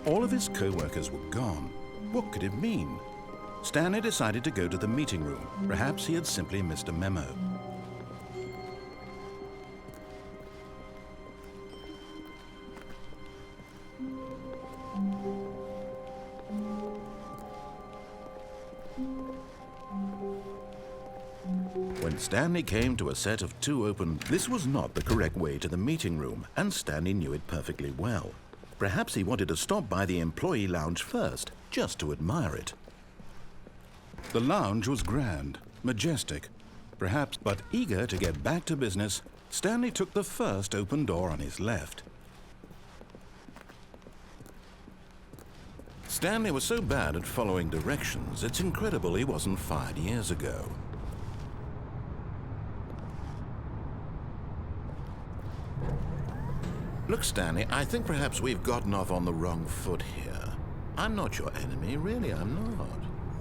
All of his co-workers were gone. What could it mean? Stanley decided to go to the meeting room. Perhaps he had simply missed a memo. When Stanley came to a set of 2 open, this was not the correct way to the meeting room, and Stanley knew it perfectly well. Perhaps he wanted to stop by the employee lounge first, just to admire it. The lounge was grand, majestic, perhaps, but eager to get back to business, Stanley took the first open door on his left. Stanley was so bad at following directions, it's incredible he wasn't fired years ago. Look, Stanley, I think perhaps we've gotten off on the wrong foot here. I'm not your enemy, really, I'm not.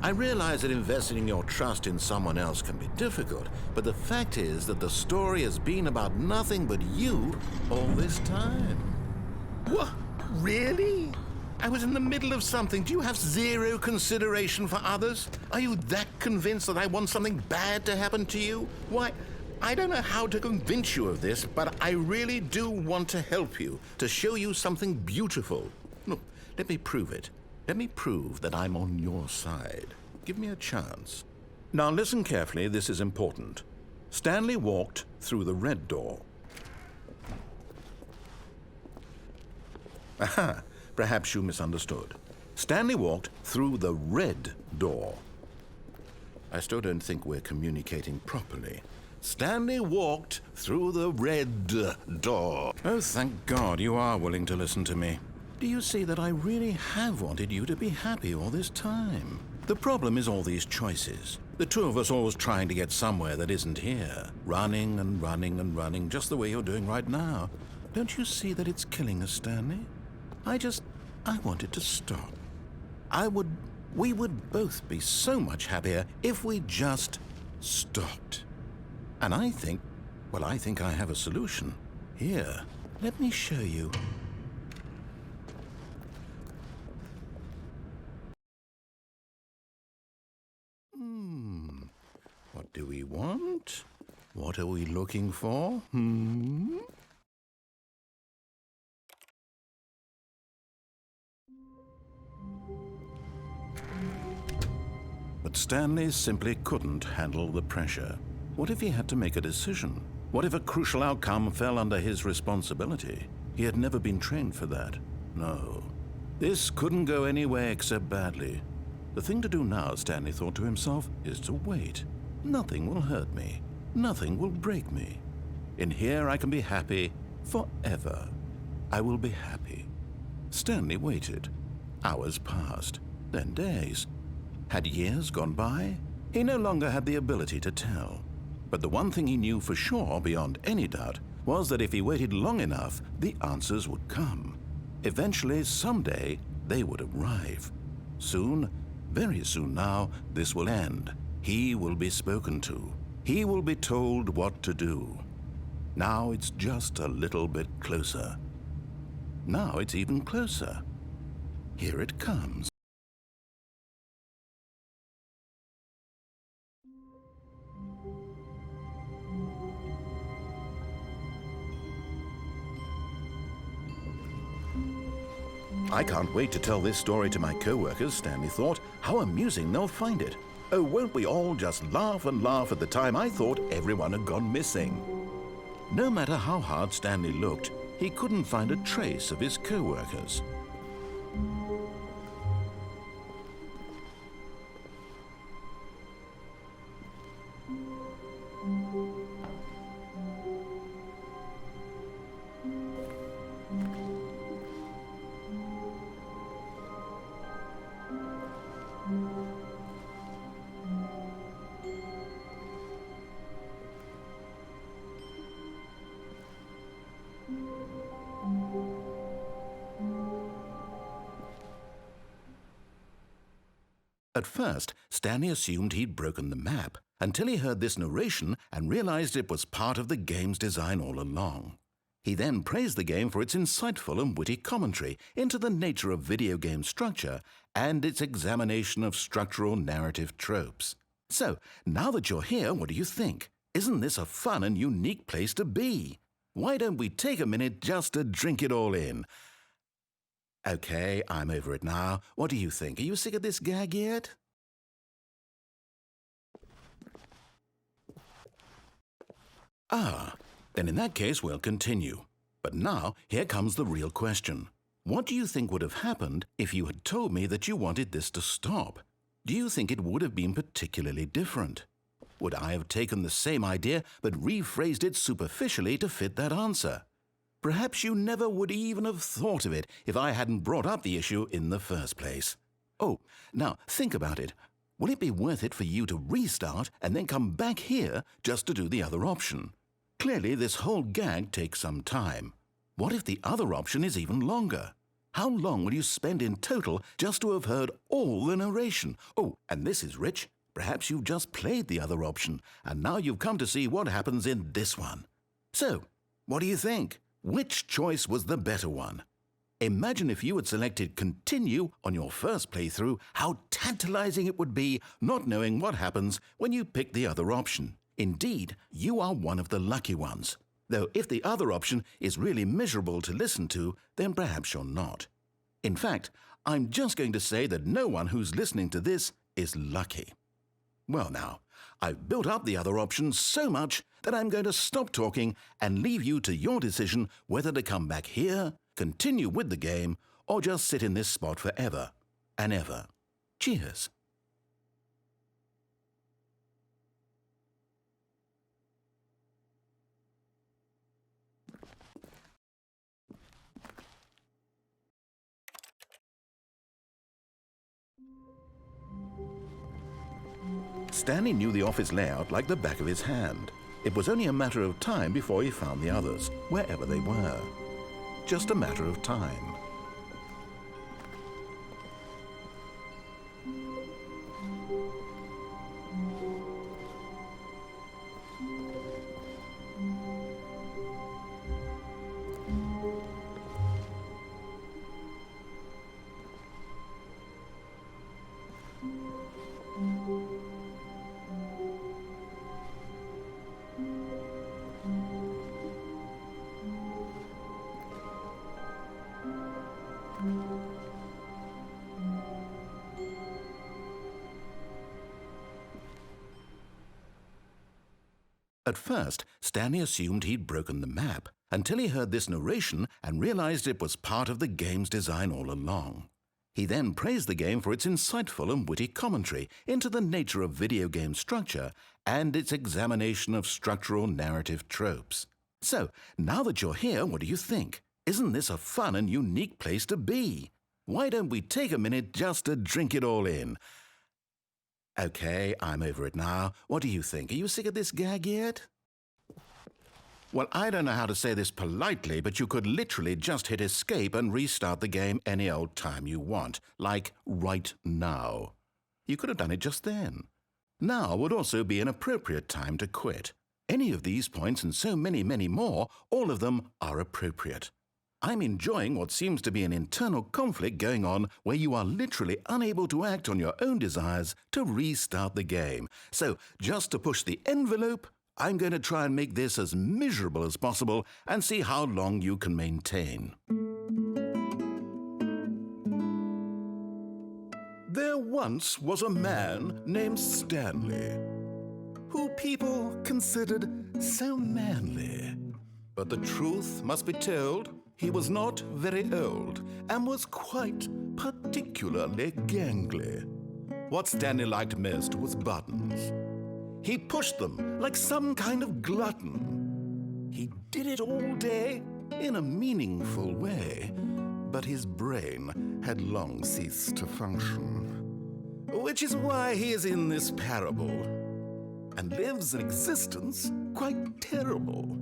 I realize that investing your trust in someone else can be difficult, but the fact is that the story has been about nothing but you all this time. What? Really? I was in the middle of something. Do you have zero consideration for others? Are you that convinced that I want something bad to happen to you? Why, I don't know how to convince you of this, but I really do want to help you, to show you something beautiful. Look, let me prove it. Let me prove that I'm on your side. Give me a chance. Now listen carefully, this is important. Stanley walked through the red door. Aha, perhaps you misunderstood. Stanley walked through the red door. I still don't think we're communicating properly. Stanley walked through the red door. Oh, thank God you are willing to listen to me. Do you see that I really have wanted you to be happy all this time? The problem is all these choices. The 2 of us always trying to get somewhere that isn't here. Running and running and running, just the way you're doing right now. Don't you see that it's killing us, Stanley? I want it to stop. We would both be so much happier if we just stopped. And I think I have a solution. Here, let me show you. What do we want? What are we looking for? But Stanley simply couldn't handle the pressure. What if he had to make a decision? What if a crucial outcome fell under his responsibility? He had never been trained for that. No. This couldn't go anywhere except badly. The thing to do now, Stanley thought to himself, is to wait. Nothing will hurt me. Nothing will break me. In here I can be happy forever. I will be happy. Stanley waited. Hours passed, then days. Had years gone by? He no longer had the ability to tell. But the one thing he knew for sure, beyond any doubt, was that if he waited long enough, the answers would come. Eventually, someday, they would arrive. Soon, very soon now, this will end. He will be spoken to. He will be told what to do. Now it's just a little bit closer. Now it's even closer. Here it comes. I can't wait to tell this story to my co-workers, Stanley thought. How amusing they'll find it. Oh, won't we all just laugh and laugh at the time I thought everyone had gone missing. No matter how hard Stanley looked, he couldn't find a trace of his co-workers. At first, Stanley assumed he'd broken the map, until he heard this narration and realized it was part of the game's design all along. He then praised the game for its insightful and witty commentary into the nature of video game structure and its examination of structural narrative tropes. So, now that you're here, what do you think? Isn't this a fun and unique place to be? Why don't we take a minute just to drink it all in? Okay, I'm over it now. What do you think? Are you sick of this gag yet? Then in that case we'll continue. But now, here comes the real question. What do you think would have happened if you had told me that you wanted this to stop? Do you think it would have been particularly different? Would I have taken the same idea but rephrased it superficially to fit that answer? Perhaps you never would even have thought of it if I hadn't brought up the issue in the first place. Oh, now think about it. Will it be worth it for you to restart and then come back here just to do the other option? Clearly, this whole gag takes some time. What if the other option is even longer? How long will you spend in total just to have heard all the narration? Oh, and this is rich. Perhaps you've just played the other option, and now you've come to see what happens in this one. So, what do you think? Which choice was the better one? Imagine if you had selected Continue on your first playthrough, how tantalizing it would be not knowing what happens when you pick the other option. Indeed, you are one of the lucky ones. Though if the other option is really miserable to listen to, then perhaps you're not. In fact, I'm just going to say that no one who's listening to this is lucky. Well now, I've built up the other option so much that I'm going to stop talking and leave you to your decision whether to come back here, continue with the game, or just sit in this spot forever and ever. Cheers. Stanley knew the office layout like the back of his hand. It was only a matter of time before he found the others, wherever they were. Just a matter of time. At first, Stanley assumed he'd broken the map, until he heard this narration and realized it was part of the game's design all along. He then praised the game for its insightful and witty commentary into the nature of video game structure and its examination of structural narrative tropes. So, now that you're here, what do you think? Isn't this a fun and unique place to be? Why don't we take a minute just to drink it all in? Okay, I'm over it now. What do you think? Are you sick of this gag yet? Well, I don't know how to say this politely, but you could literally just hit escape and restart the game any old time you want, like right now. You could have done it just then. Now would also be an appropriate time to quit. Any of these points and so many, many more, all of them are appropriate. I'm enjoying what seems to be an internal conflict going on where you are literally unable to act on your own desires to restart the game. So, just to push the envelope, I'm going to try and make this as miserable as possible and see how long you can maintain. There once was a man named Stanley, who people considered so manly. But the truth must be told, he was not very old and was quite particularly gangly. What Stanley liked most was buttons. He pushed them like some kind of glutton. He did it all day in a meaningful way, but his brain had long ceased to function. Which is why he is in this parable and lives an existence quite terrible.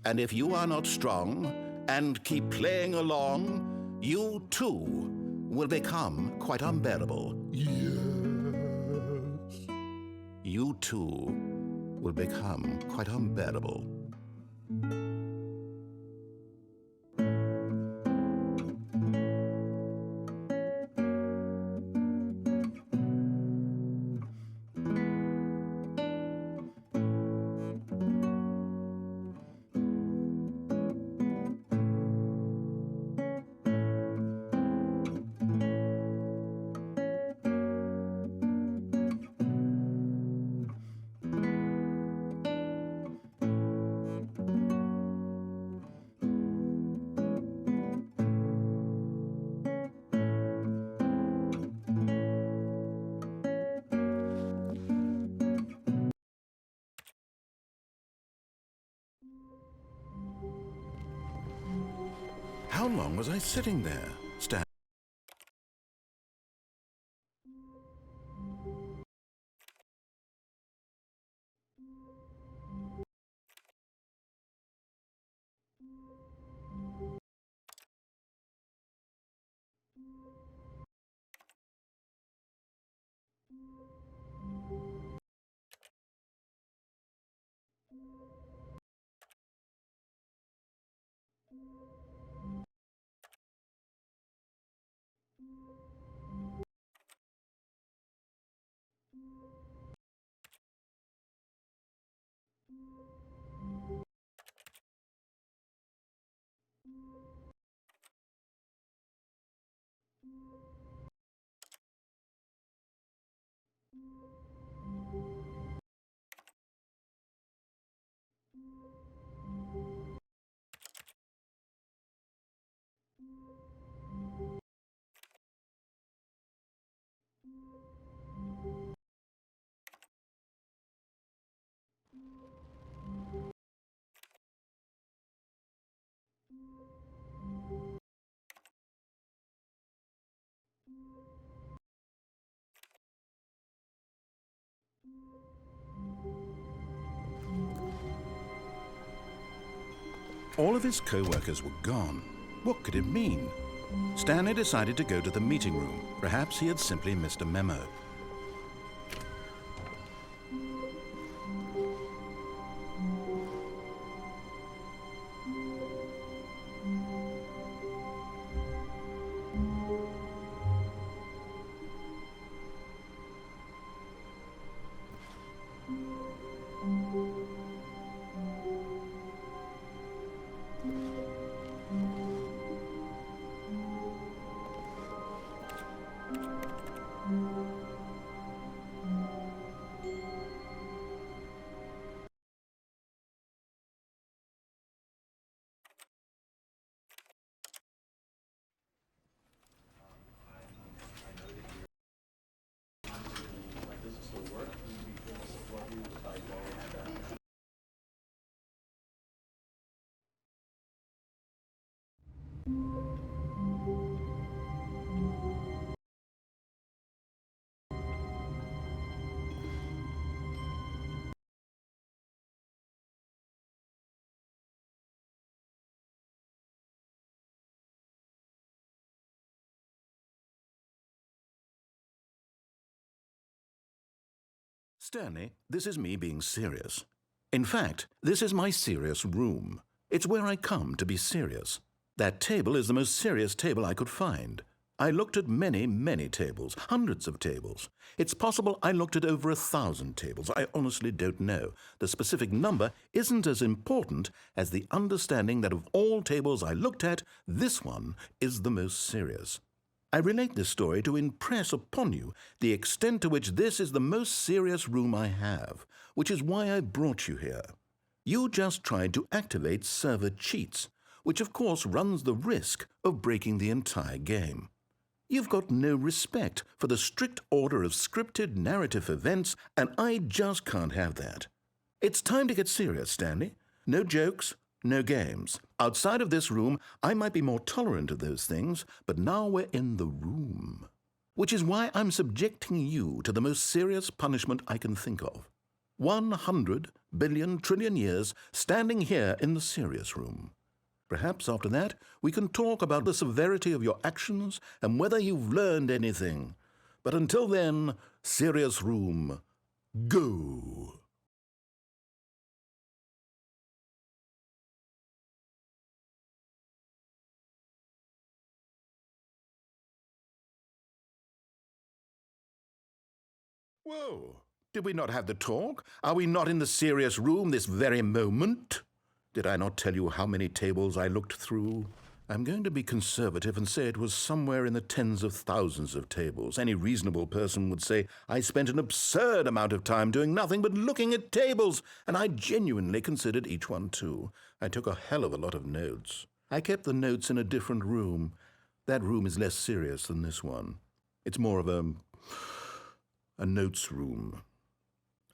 And if you are not strong and keep playing along, you too will become quite unbearable. Yes. You too will become quite unbearable. How long was I sitting there? All of his co-workers were gone. What could it mean? Stanley decided to go to the meeting room. Perhaps he had simply missed a memo. Stanley, this is me being serious. In fact, this is my serious room. It's where I come to be serious. That table is the most serious table I could find. I looked at many, many tables, hundreds of tables. It's possible I looked at over 1,000 tables. I honestly don't know. The specific number isn't as important as the understanding that of all tables I looked at, this one is the most serious. I relate this story to impress upon you the extent to which this is the most serious room I have, which is why I brought you here. You just tried to activate server cheats, which of course runs the risk of breaking the entire game. You've got no respect for the strict order of scripted narrative events, and I just can't have that. It's time to get serious, Stanley. No jokes, no games. Outside of this room, I might be more tolerant of those things, but now we're in the room. Which is why I'm subjecting you to the most serious punishment I can think of. 100 billion trillion years standing here in the serious room. Perhaps after that, we can talk about the severity of your actions and whether you've learned anything. But until then, serious room, go! Whoa! Did we not have the talk? Are we not in the serious room this very moment? Did I not tell you how many tables I looked through? I'm going to be conservative and say it was somewhere in the tens of thousands of tables. Any reasonable person would say I spent an absurd amount of time doing nothing but looking at tables, and I genuinely considered each one too. I took a hell of a lot of notes. I kept the notes in a different room. That room is less serious than this one. It's more of a notes room.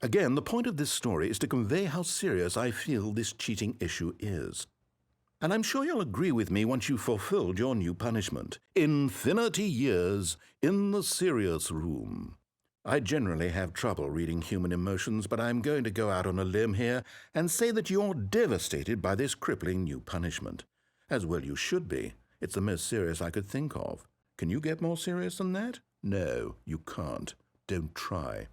Again, the point of this story is to convey how serious I feel this cheating issue is. And I'm sure you'll agree with me once you've fulfilled your new punishment. Infinity years in the serious room. I generally have trouble reading human emotions, but I'm going to go out on a limb here and say that you're devastated by this crippling new punishment. As well you should be. It's the most serious I could think of. Can you get more serious than that? No, you can't. Don't try.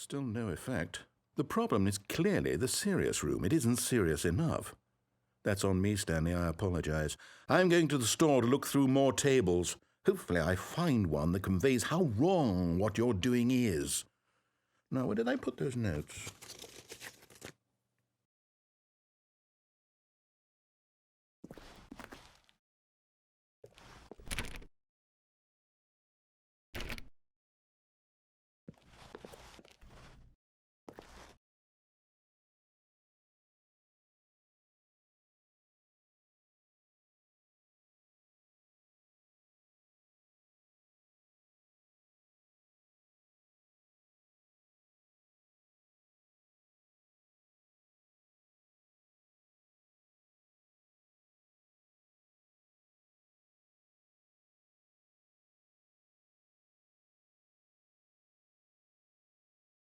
Still no effect. The problem is clearly the serious room. It isn't serious enough. That's on me, Stanley. I apologize. I'm going to the store to look through more tables. Hopefully I find one that conveys how wrong what you're doing is. Now, where did I put those notes?